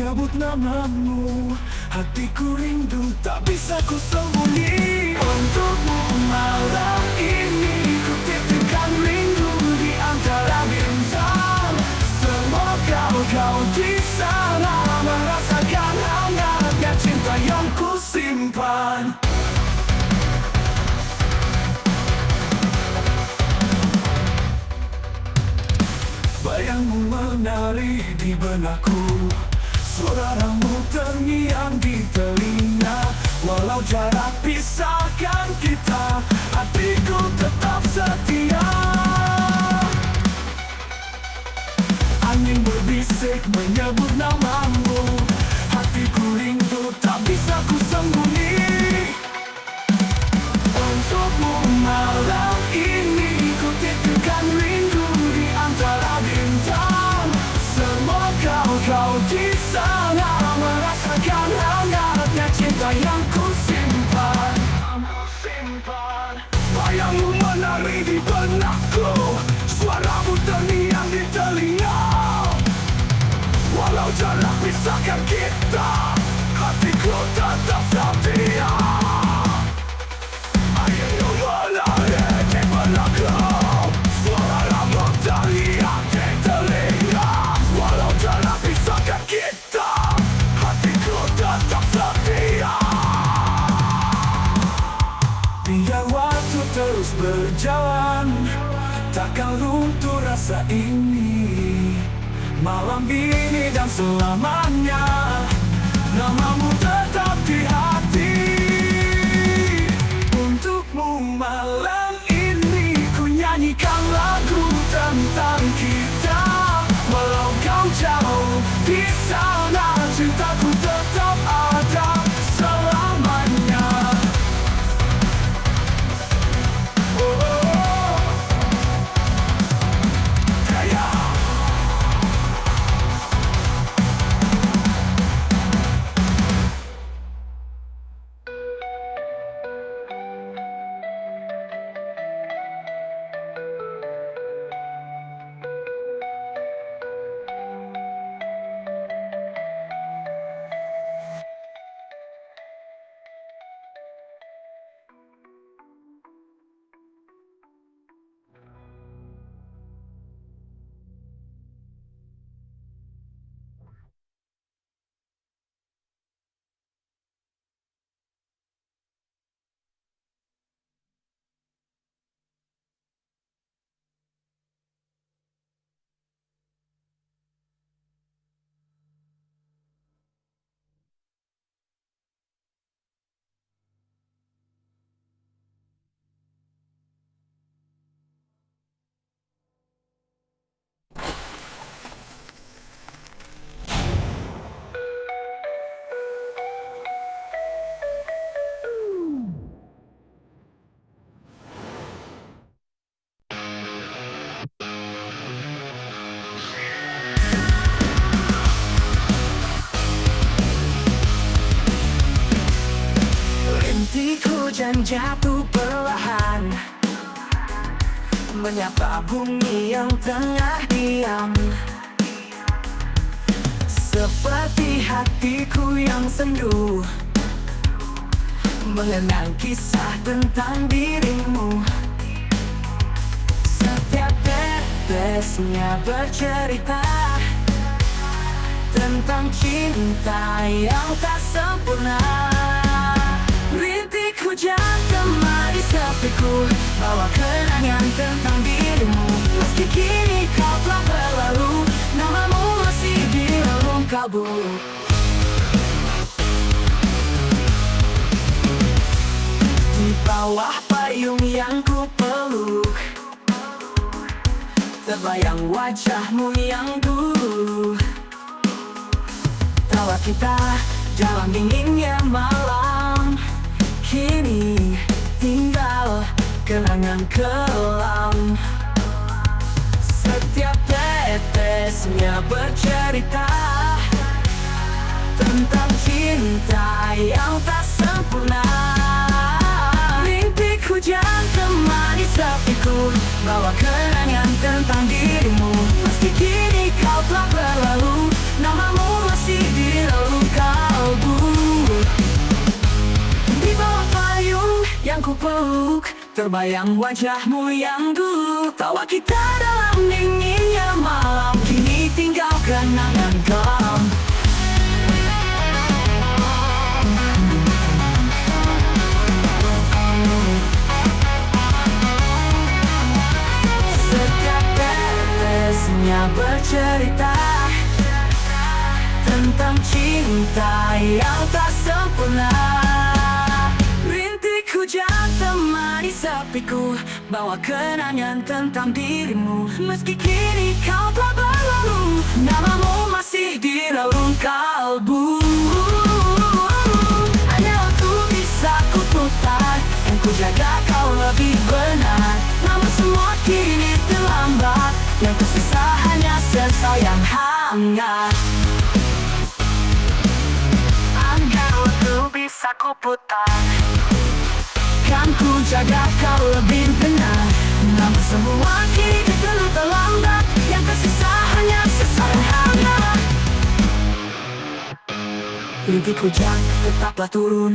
menyebut namamu. Hatiku rindu tak bisa ku sembunyi. Untukmu malam ini ku titipkan rindu di antara bintang. Semoga kau di sana merasakan hangatnya cinta yang ku simpan. Bayangmu menari di benakku, suaramu terngiang di telinga. Walau jarak pisahkan kita, hatiku tetap setia. Angin berbisik menyebut namamu. Hatiku rindu tak bisa ku sembunyi. Untukmu malam ini ku titipkan rindu di antara bintang. Semoga kau di sana merasakan hangatnya cinta yang ku simpan. Bayangmu menari di benakku, suaramu terngiang di telinga. Walau jarak pisahkan kita, hatiku tetap setia. Angin menari di benakku, suaramu terngiang di telinga. Walau jarak pisahkan kita, hatiku tetap setia. Biar waktu terus berjalan, takkan runtuh rasa ini. Malam ini dan selamanya, namamu tetap di hati. Untukmu malam ini ku nyanyikan lagu tentang kita. Walau kau jauh di sana, cintaku tetap ada selamanya. Rintik hujan jatuh perlahan, menyapa bumi yang tengah diam. Seperti hatiku yang sendu, mengenang kisah tentang dirimu. Setiap tetesnya bercerita tentang cinta yang tak sempurna. Rintik hujan temani sepiku, bawa kenangan tentang dirimu. Meski kini kau telah berlalu, namamu masih di relung kalbu. Di bawah payung yang ku peluk, terbayang wajahmu yang dulu. Tawa kita dalam dinginnya malam, kini tinggal kenangan kelam. Setiap tetesnya bercerita tentang cinta yang tak sempurna. Rintik hujan temani sepiku, bawa kenangan tentang dirimu. Meski kini kau telah berlalu, namamu masih di ku peluk, terbayang wajahmu yang dulu. Tawa kita dalam dinginnya malam, kini tinggal kenangan kelam. Setiap tetesnya bercerita tentang cinta yang tak sempurna. Rintik hujan temani sepiku, bawa kenangan tentang dirimu. Meski kini kau telah berlalu, namamu masih di relung kalbu. Hanya waktu bisa ku putar, dan ku jaga kau lebih benar. Namun semua kini terlambat, yang tersisa hanya sesal yang hangat. Bisa ku putar, kan ku jaga kau lebih benar. Namun semua kini terlalu terlambat, yang tersisa hanya sesal yang hangat. Rintik hujan tetaplah turun,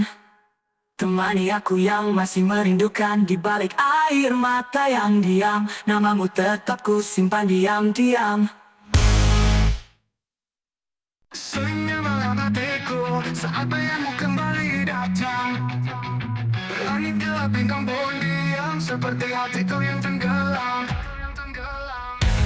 temani aku yang masih merindukan. Di balik air mata yang diam, namamu tetap ku simpan diam-diam. Senyum malam hatiku saat bayangmu kembali datang. Langit gelap bintang pun diam, seperti hatiku yang tenggelam.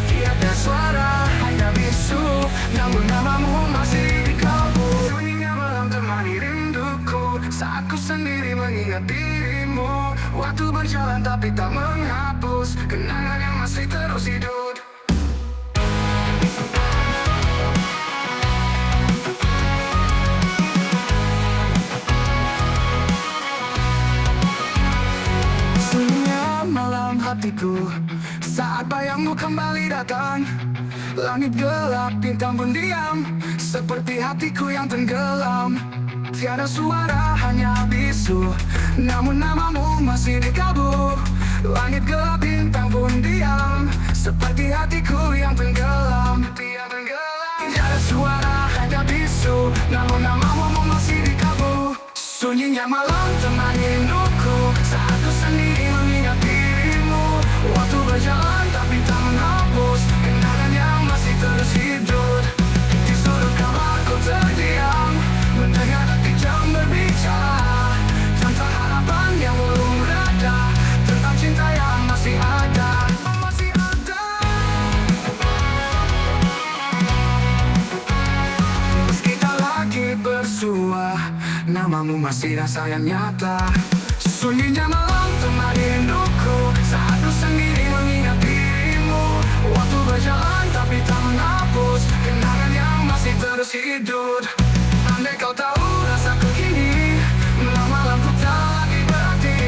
Tiada suara, hanya bisu, namun namamu masih di kalbu. Sunyinya malam temani rinduku, saat ku sendiri mengingat dirimu. Waktu berjalan tapi tak menghapus kenangan yang masih terus hidup. Hatiku saat bayangmu kembali datang. Langit gelap, bintang pun diam, seperti hatiku yang tenggelam. Tiada suara, hanya bisu, namun namamu masih di kalbu. Langit gelap, bintang pun diam, seperti hatiku yang tenggelam. Tiada suara, hanya bisu, namun namamu masih di kalbu. Sunyinya malam temani rinduku, saat ku sendiri mengingat dirimu. Waktu berjalan tapi tak menghapus kenangan yang masih terus hidup. Di sudut kamar ku terdiam, mendengar detik jam berbicara tentang harapan yang belum reda, tentang cinta yang masih ada. Meski tak lagi bersua, namamu masih rasa yang nyata. Sunyinya malam temani rinduku, saat ku sendiri mengingat dirimu. Waktu berjalan tapi tak menghapus kenangan yang masih terus hidup. Andai kau tahu rasaku kini, malam ku tak lagi berarti.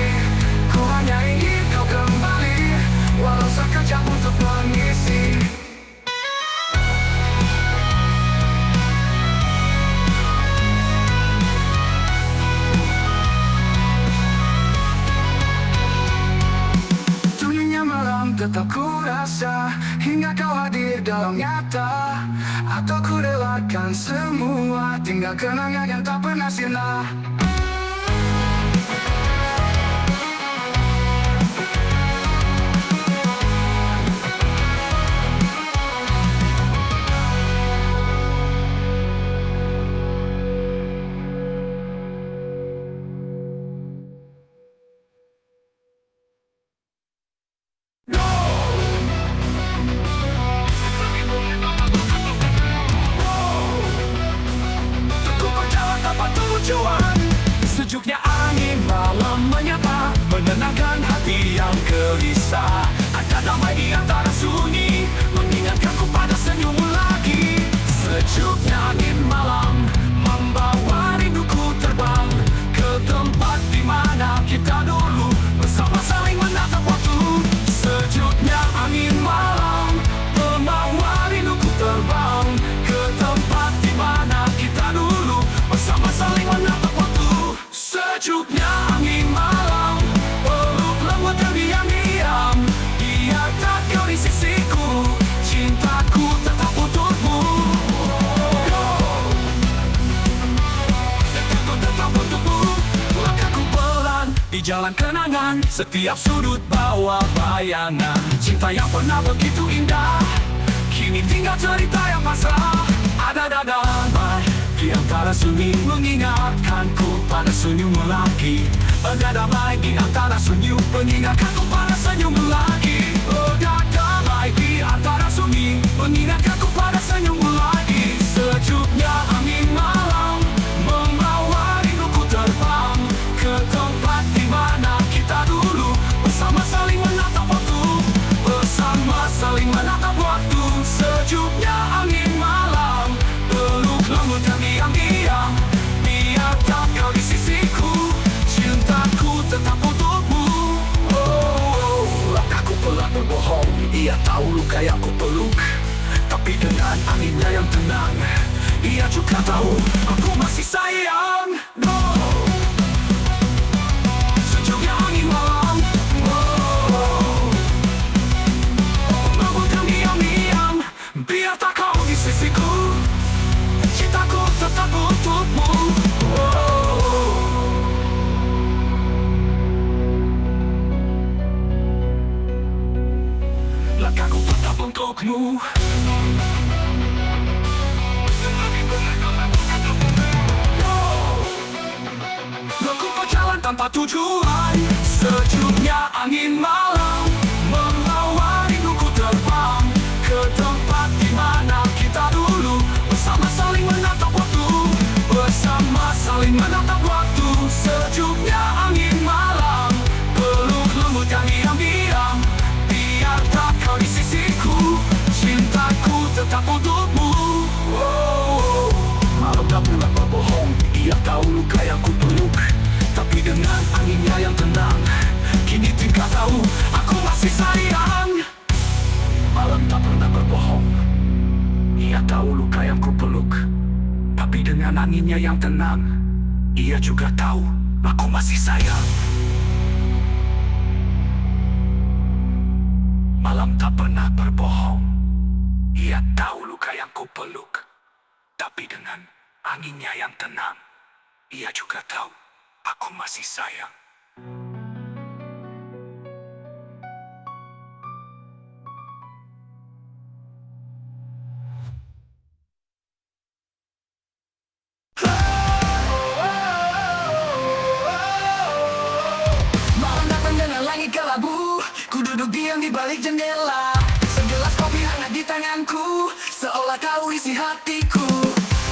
Ku hanya ingin kau kembali, walau sekejap untuk mengisi. Tetap ku rasa hingga kau hadir dalam nyata. Atau ku relakan semua, tinggal kenangan yang tak pernah sirna. Sejuknya angin malam menyapa, menenangkan hati yang gelisah. Ada damai di antara sunyi, mengingatkanku pada senyummu lagi. Sejuknya angin malam membawa rinduku terbang ke tempat di mana kita dulu bersama saling menatap waktu. Sejuknya angin malam membawa rinduku terbang ke tempat di mana kita dulu bersama saling menatap waktu. Sejuknya angin malam peluk lembut terdiam-diam, jalan kenangan, setiap sudut bawa bayangan. Cinta yang pernah begitu indah, kini tinggal cerita yang pasrah. Ada damai di antara sunyi mengingatkanku pada senyummu lagi. Ada damai di antara sunyi mengingatkanku pada senyummu lagi. Ada damai di antara sunyi mengingatkanku pada senyummu lagi. Sejuknya angin malam membawa rinduku terbang ke tempat di mana kita dulu bersama saling menatap waktu, bersama saling menatap waktu. Sejuknya angin malam peluk lembut yang diam-diam, biarkan kau di sisiku, cintaku tetap untukmu. Oh, langkahku pelan berbohong, ia tahu luka yang ku peluk, tapi dengan anginnya yang tenang, ia juga tahu aku masih sayang. Oh, sejuknya angin malam, oh, lembut yang diam-diam, biar tak kau di sisiku, cintaku tetap untukmu. Oh, langkahku tetap untukmu. Aku berjalan tanpa tujuan, sejuknya angin malam membawa rinduku terbang ke tempat di mana kita dulu bersama saling menatap waktu, bersama saling menatap waktu. Sejuknya angin malam peluk lembut yang diam-diam, biar tak kau di sisiku, cintaku tetap untukmu. Oh, malam tak pula berbohong, ia tahu luka yang ku peluk, tapi dengan anginnya yang tenang, kini tinggal tahu aku masih sayang. Malam tak pernah berbohong, ia tahu luka yang ku peluk, tapi dengan anginnya yang tenang, ia juga tahu aku masih sayang. Malam tak pernah berbohong, ia tahu luka yang ku peluk, tapi dengan anginnya yang tenang, ia juga tahu aku masih sayang. Malam datang dengan langit kelabu, ku duduk diam di balik jendela. Segelas kopi hangat di tanganku, seolah kau isi hatiku.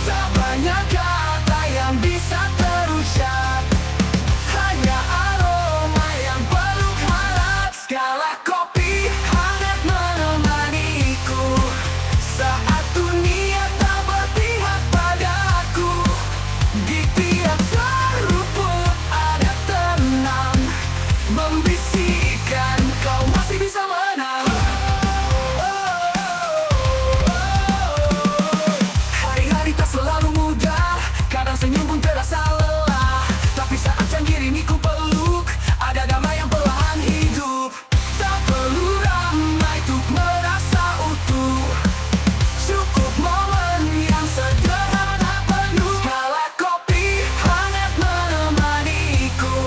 Tak banyak kata yang bisa terucap, hanya aroma yang peluk hangat. Segala kopi hangat menemaniku saat dunia tak berpihak padaku. Di tiap seruput ada tenang membisikkan kau masih bisa menang. Hari-hari tak selalu mudah, kadang senyum pun terasa lelah, tapi saat janji ini ku peluk, ada damai yang perlahan hidup. Tak perlu ramai untuk merasa utuh, cukup momen yang sederhana penuh. Segala kopi hangat menemaniku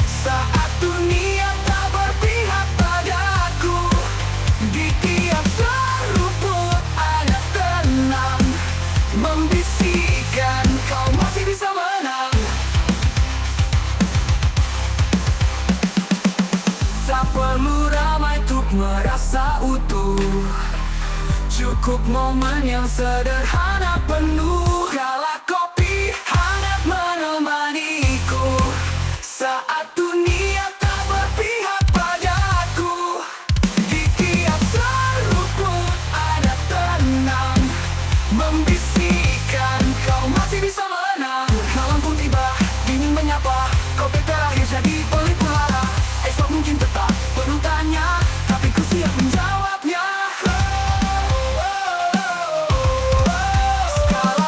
saat dunia tak berpihak padaku. Di tiap seruput ada tenang membisikkan kau masih bisa menang. Tak perlu ramai untuk merasa utuh, cukup momen yang sederhana penuh. Kala kopi hangat menemaniku saat dunia tak berpihak padaku. Di tiap seruput ada tenang membisikkan kau masih bisa menang. Malam pun tiba, dingin menyapa, kopi terakhir jadi pelik pelana. Esok mungkin tetap penuh tanya, tapi ku siap menjawabnya. Segala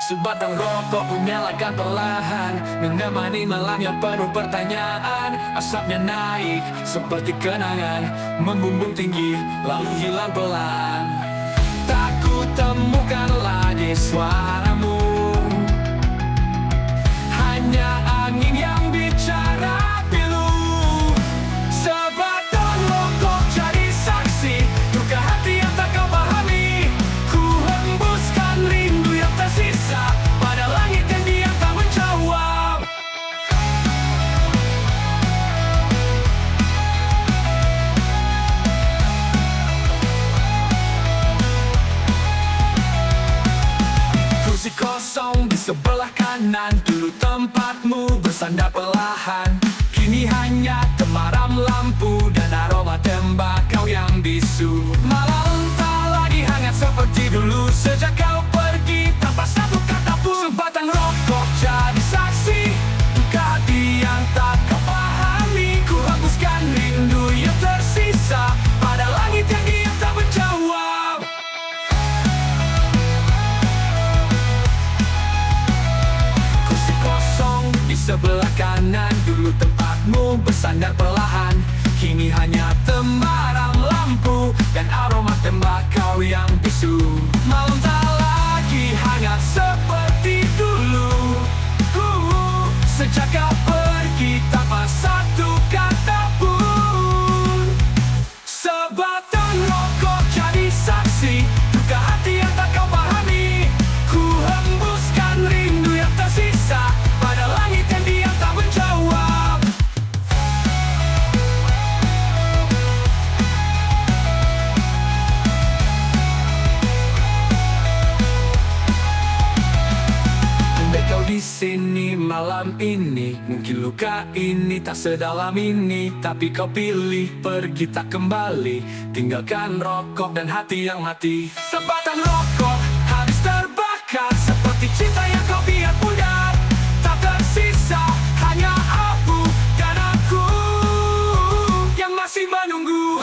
Sebatang rokok kunyalakan perlahan, menemani malam yang penuh pertanyaan. Asapnya naik seperti kenangan, membumbung tinggi lalu hilang pelan. Tak ku temukan lagi suaramu, hanya angin yang bicara pilu. Sebatang rokok jadi saksi duka hati yang tak kau pahami. Ku hembuskan rindu yang tersisa pada langit yang diam tak menjawab. Kursi kosong di sebelah kanan, dulu tempatmu bersandar perlahan. Kini hanya temaram lampu dan aroma tembakau yang bisu. Malam tak lagi hangat seperti dulu sejak kau pergi tanpa satu kata pun. Sebatang rokok jadi saksi duka hati yang tak kau pahami. Ku hembuskan rindu yang tersisa pada langit yang diam tak menjawab. Kursi kosong di sebelah kanan, dulu tempatmu bersandar perlahan. Kini hanya temaram lampu dan aroma tembakau yang bisu. Malam tak lagi hangat seperti dulu. Sejak kau pergi tanpa satu kata pun. Sebatang rokok jadi saksi duka hati yang tak kau pahami. Ku hembuskan rindu yang tersisa pada langit yang diam tak menjawab. Andai kau di sini malam ini, mungkin luka ini tak sedalam ini. Tapi kau pilih pergi tak kembali, tinggalkan rokok dan hati yang mati. Sebatang rokok habis terbakar seperti cinta yang kau biar pudar. Tak tersisa hanya abu dan aku yang masih menunggu.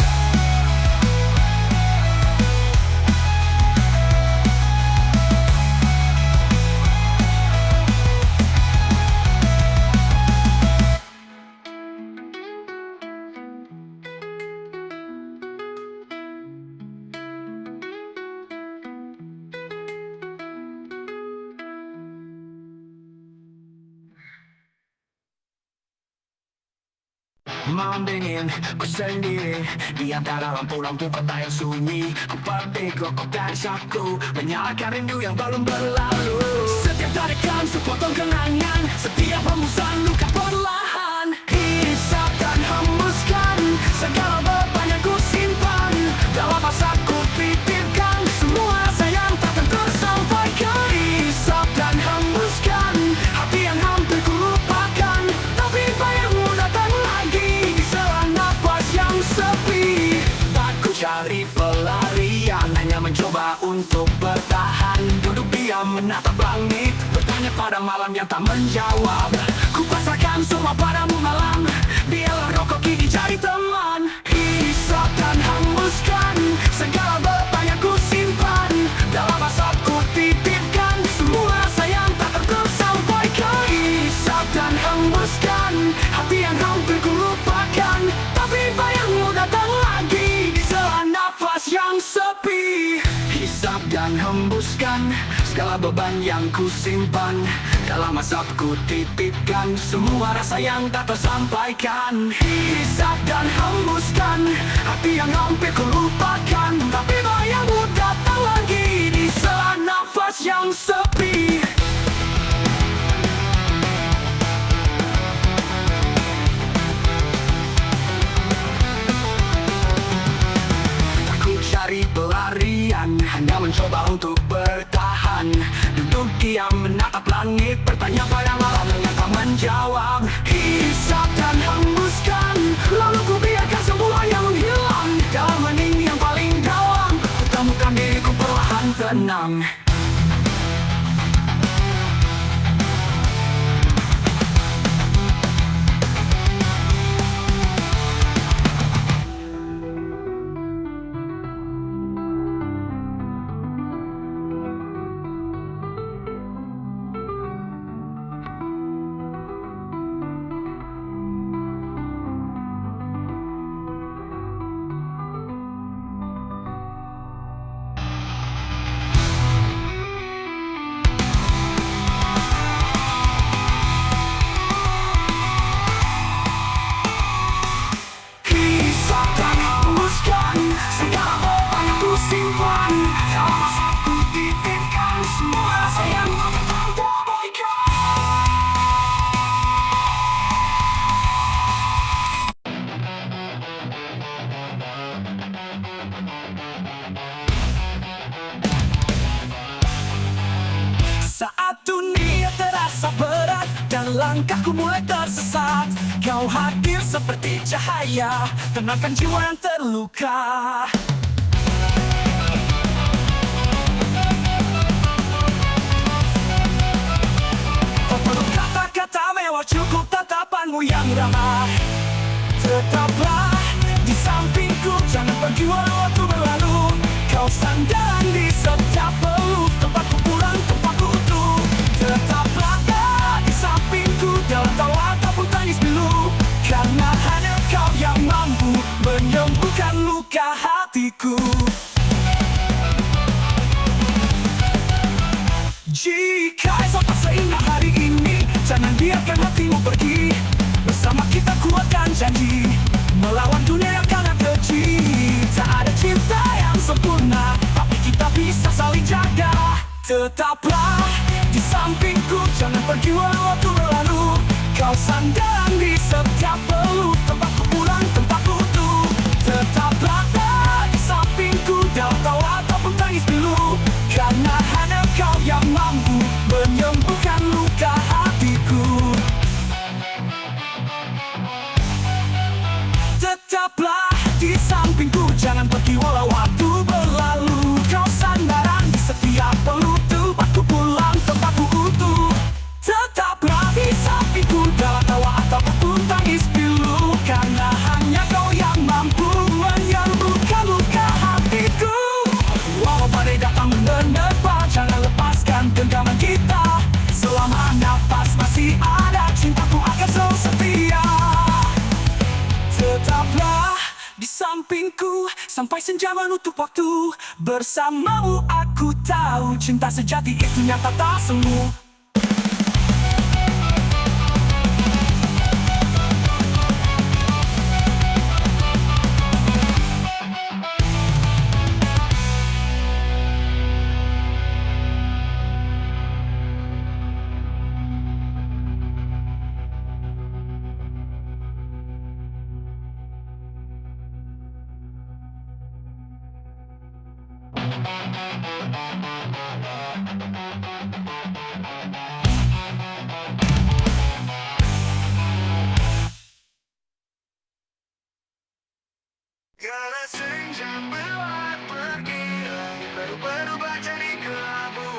Malam dingin, ku sendiri di antara lampu-lampu kota yang sunyi. Ku petik rokok dari saku, menyalakan rindu yang belum berlalu. Setiap tarikan sepotong kenangan, setiap hembusan luka perlahan. Hisap dan hembuskan segala beban yang ku simpan. Dalam asap ku titipkan semua rasa yang tak tersampaikan. Hisap dan hembuskan hati yang hampir ku lupakan, tapi bayangmu datang lagi di sela nafas yang sepi. Tak ku cari pelarian, hanya mencoba untuk bertahan. Duduk diam menatap langit, bertanya pada malam yang tak menjawab. Ku pasrahkan semua padamu malam, biarlah rokok kini jadi teman. Hisap dan hembuskan segala beban yang ku simpan. Dalam asap ku titipkan semua rasa yang tak tersampaikan. Hisap dan hembuskan hati yang hampir ku lupakan, tapi bayangmu datang lagi di sela nafas yang sepi. Hisap dan hembuskan segala beban yang ku simpan. Dalam asap ku titipkan semua rasa yang tak tersampaikan. Hisap dan hembuskan hati yang hampir ku lupakan, tapi bayangmu datang lagi di sela nafas yang sepi. Aku cari pelarian, hanya mencoba untuk bertahan. Duduk diam menatap langit, bertanya pada malam yang tak menjawab. Hisap dan hembuskan, lalu ku biarkan semua yang hilang. Dalam hening yang paling dalam, ku temukan diriku perlahan tenang. Dan langkahku mulai tersesat. Kau hadir seperti cahaya, tenangkan jiwa yang terluka. Tak perlu kata-kata mewah, cukup tatapanmu yang ramah. Tetaplah di sampingku, jangan pergi walau waktu berlalu. Kau sandaran di setiap peluk, tempatku pulang, tempatku utuh. Tetaplah di sampingku, dalam tawa ataupun tangis pilu. Karena hanya kau yang mampu menyembuhkan luka hatiku. Jika esok tak seindah hari ini, jangan biarkan hatimu pergi. Bersama kita kuatkan janji, melawan dunia yang kadang keji. Tak ada cinta yang sempurna, tapi kita bisa saling jaga. Tetaplah di sampingku, jangan pergi walau waktu berlalu. Kau sandaran di setiap peluk, tempatku pulang, tempatku utuh. Tetaplah di sampingku, dalam tawa ataupun tangis pilu. Karena hanya kau yang mampu menyembuhkan luka hatiku. Tetaplah di sampingku, jangan pergi walau waktu berlalu. Kau sandaran di setiap peluk, tempatku pulang, tempatku utuh. Tetaplah di sampingku, dalam tawa ataupun tangis pilu. Karena hanya kau yang mampu menyembuhkan luka hatiku. Walau badai datang menerpa, jangan lepaskan genggaman kita. Selama nafas masih ada, cintaku akan selalu setia. Tetaplah di sampingku sampai senja menutup waktu. Bersamamu aku tahu cinta sejati itu nyata tak semu. Kala senja berwarna pergi, langit baru berubah jadi kelabu.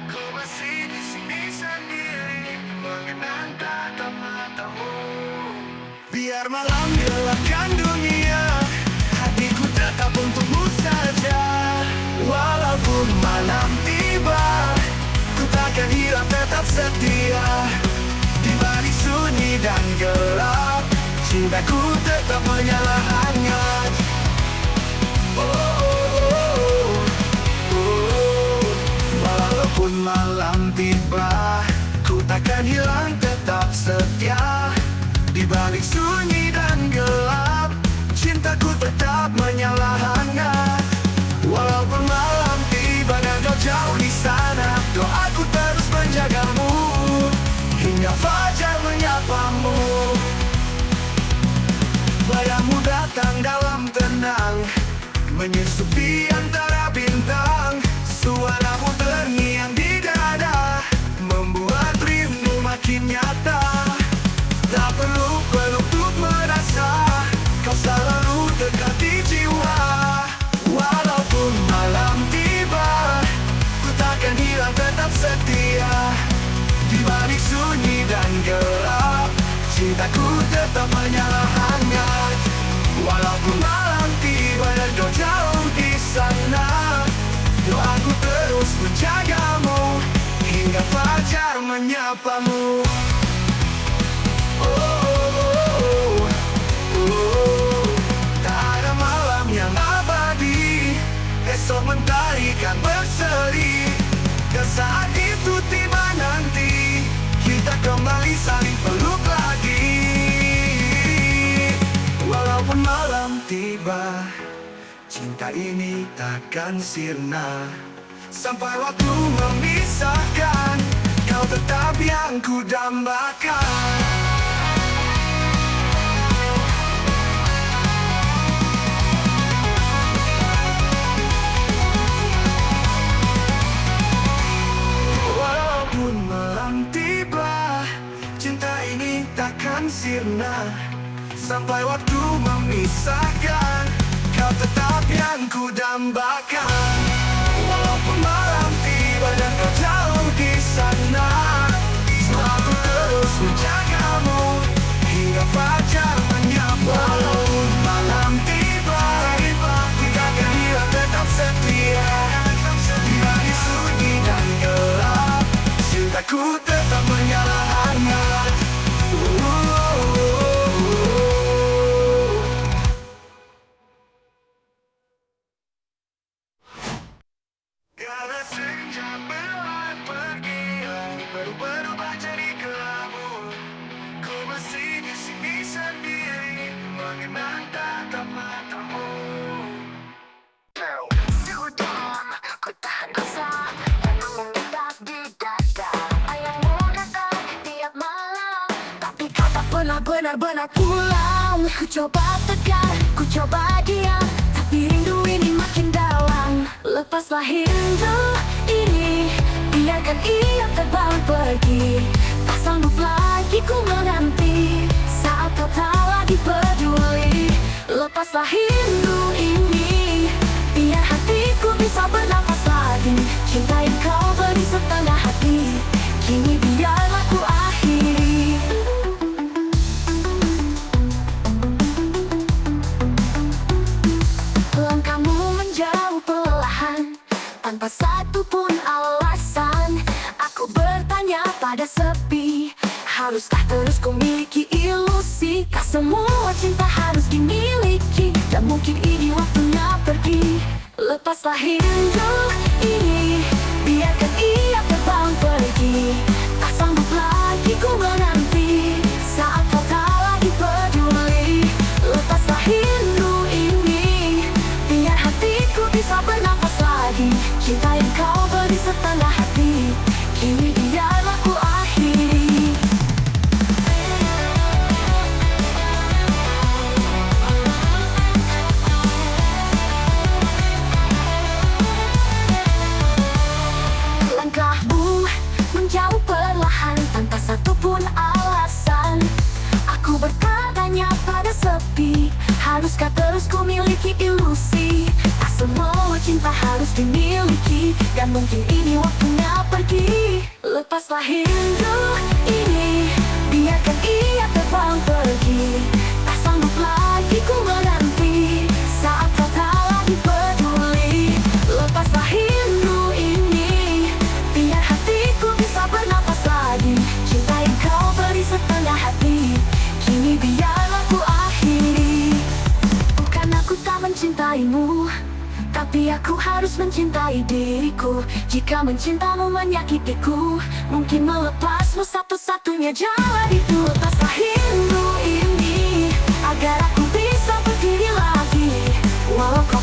Ku masih di sini sendiri, mengenang tatap matamu. Biar malam gelapkan dunia, hatiku tetap untukmu saja. Walaupun malam tiba, ku takkan hilang, tetap setia. Di balik sunyi dan gelap, cintaku tetap menyala hangat. Oh, oh, oh, oh. Walaupun malam tiba, ku takkan hilang, tetap setia. Di balik sunyi dan gelap, cintaku tetap menyala hangat. Walaupun malam tiba dan kau jauh di sana, doaku terus menjagamu hingga fajar menyapamu. Bayangmu datang dalam tenang, menyusupi antara bintang. Suaramu terngiang di dada, membuat rindu makin nyata. Tak perlu peluk untuk merasa, kau selalu dekat di jiwa. Walaupun malam tiba, ku takkan hilang, tetap setia. Di balik sunyi dan gelap, cintaku tetap menyala hangat. Walaupun malam tiba dan kau jauh di sana, doaku terus menjagamu hingga fajar menyapamu. Oh, oh, oh, oh. Tak ada malam yang abadi, esok mentari kan berseri. Dan saat itu tiba nanti, kita kembali saling peluk lagi. Walaupun malam tiba, cinta ini takkan sirna. Sampai waktu memisahkan, kau tetap yang ku dambakan. Walaupun malam tiba, takkan sirna. Sampai waktu memisahkan, kau tetap yang ku dambakan. Walaupun malam tiba dan kau jauh di sana, aku terus menjagamu hingga fajar menyapa. Walaupun malam tiba, ku takkan hilang, tetap setia. Dari sunyi dan gelap, cintaku tetap menyala hangat. Kala senja berlalu pergi, berubah jadi kelabu. Ku masih di sini sendiri, mengenang tatap matamu. Sudah, ku tahan rasa dan mengendap di dada. Ayahmu datang tiap malam, tapi kau tak pernah benar-benar pulang. Ku coba tegar, ku coba diam, tapi rindu ini makin dalam. Lepaslah rindu ini, biarkan ia terbang pergi. Tak sanggup lagi ku menanti saat kau tak lagi peduli. Lepaslah rindu ini, biar hatiku bisa bernafas lagi. Cinta yang kau beri setengah hati, kini biarlah ku akhiri. Langkahmu menjauh perlahan, tanpa satu pun alasan. Aku bertanya pada sepi, haruskah terus ku miliki ilusi? Kah semua cinta harus dimiliki, dan mungkin ini waktunya pergi. Lepaslah rindu ini, biarkan ia terbang pergi. Tak sanggup lagi ku menanti saat kau tak lagi peduli. Lepaslah rindu ini, biar hatiku bisa bernafas lagi. Cinta yang kau beri setengah hati, kini biarlah ku akhiri. Langkahmu menjauh perlahan, tanpa satu pun alasan. Aku bertanya pada sepi, haruskah terus ku miliki ilusi? Tak semua cinta harus dimiliki, dan mungkin ini waktunya pergi. Lepaslah rindu ini, biarkan ia terbang pergi. Tak sanggup lagi ku menanti saat kau tak lagi peduli. Lepaslah rindu ini, biar hatiku bisa bernafas lagi. Cinta yang kau beri setengah hati, kini biarlah ku akhiri. Bukan aku tak mencintaimu, tapi aku harus mencintai diriku. Jika mencintamu menyakitiku, mungkin melepasmu satu-satunya jalan itu. Lepaslah rindu ini, agar aku bisa berdiri lagi. Walau kau